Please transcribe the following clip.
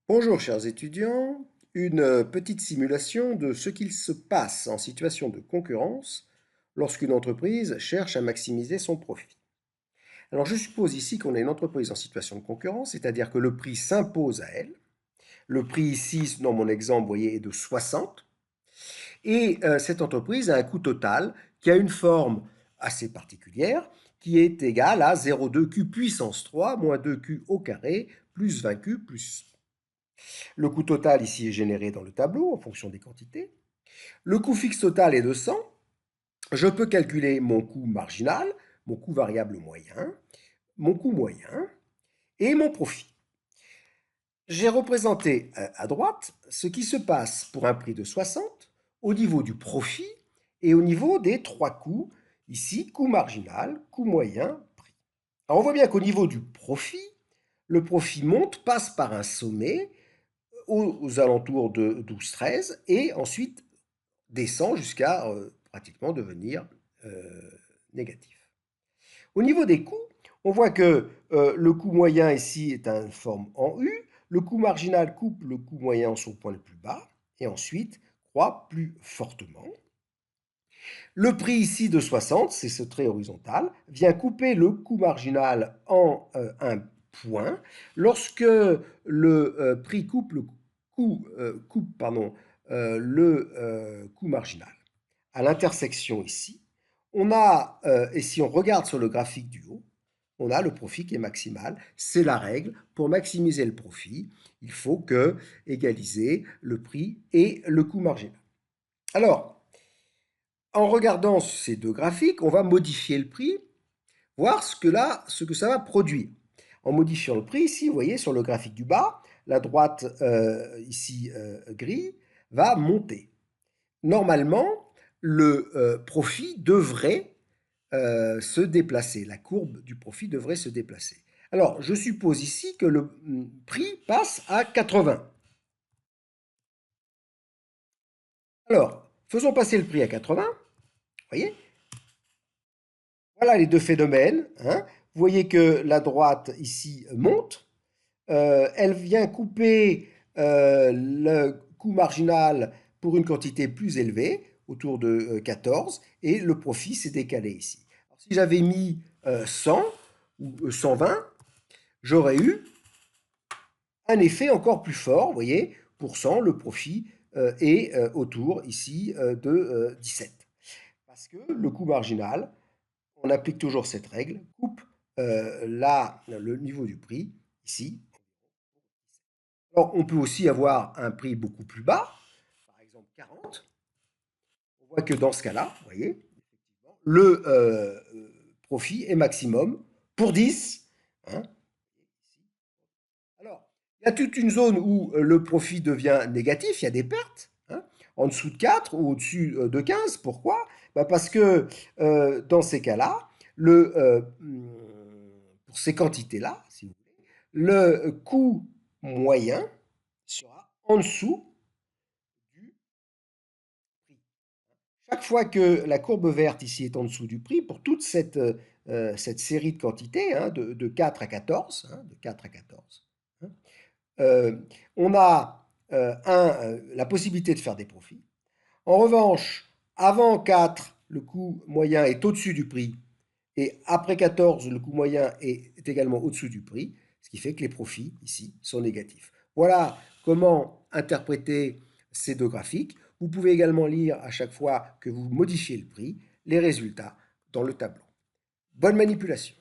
Bonjour chers étudiants, une petite simulation de ce qu'il se passe en situation de concurrence lorsqu'une entreprise cherche à maximiser son profit. Alors je suppose ici qu'on a une entreprise en situation de concurrence, c'est-à-dire que le prix s'impose à elle. Le prix ici, dans mon exemple, vous voyez, est de 60. Et cette entreprise a un coût total qui a une forme assez particulière, qui est égale à 0,2 Q puissance 3 moins 2Q au carré plus 20Q plus. Le coût total ici est généré dans le tableau en fonction des quantités. Le coût fixe total est de 100. Je peux calculer mon coût marginal, mon coût variable moyen, mon coût moyen et mon profit. J'ai représenté à droite ce qui se passe pour un prix de 60 au niveau du profit et au niveau des trois coûts, ici coût marginal, coût moyen, prix. Alors on voit bien qu'au niveau du profit, le profit monte, passe par un sommet aux alentours de 12-13 et ensuite descend jusqu'à pratiquement devenir négatif. Au niveau des coûts, on voit que le coût moyen ici est une forme en U, le coût marginal coupe le coût moyen en son point le plus bas et ensuite croît plus fortement. Le prix ici de 60, c'est ce trait horizontal, vient couper le coût marginal en un point. Lorsque le prix coupe le coût marginal à l'intersection ici, on a, et si on regarde sur le graphique du haut, on a le profit qui est maximal. C'est la règle. Pour maximiser le profit, il faut que égaliser le prix et le coût marginal. Alors, en regardant ces deux graphiques, on va modifier le prix, voir ce que ça va produire. En modifiant le prix, ici, vous voyez, sur le graphique du bas, la droite, ici, gris, va monter. Normalement, le profit devrait se déplacer. La courbe du profit devrait se déplacer. Alors, je suppose ici que le prix passe à 80. Alors, faisons passer le prix à 80. Vous voyez? Voilà les deux phénomènes. Hein. Vous voyez que la droite ici monte. Elle vient couper le coût marginal pour une quantité plus élevée, autour de 14, et le profit s'est décalé ici. Alors, si j'avais mis 100 ou 120, j'aurais eu un effet encore plus fort, vous voyez, pour 100, le profit est autour ici de 17. Parce que le coût marginal, on applique toujours cette règle, coupe le niveau du prix, ici. Alors, on peut aussi avoir un prix beaucoup plus bas, par exemple 40. On voit que dans ce cas-là, vous voyez, le profit est maximum pour 10. Hein. Alors, il y a toute une zone où le profit devient négatif, il y a des pertes, hein, en dessous de 4 ou au-dessus de 15. Pourquoi? Bah parce que dans ces cas-là, pour ces quantités-là, si vous voulez, le coût moyen sera en dessous du prix. Chaque fois que la courbe verte ici est en dessous du prix, pour toute cette série de quantités, hein, de 4 à 14, hein, de 4 à 14, hein, on a la possibilité de faire des profits. En revanche, avant 4, le coût moyen est au-dessus du prix, et après 14, le coût moyen est également au-dessus du prix, ce qui fait que les profits, ici, sont négatifs. Voilà comment interpréter ces deux graphiques. Vous pouvez également lire à chaque fois que vous modifiez le prix, les résultats dans le tableau. Bonne manipulation.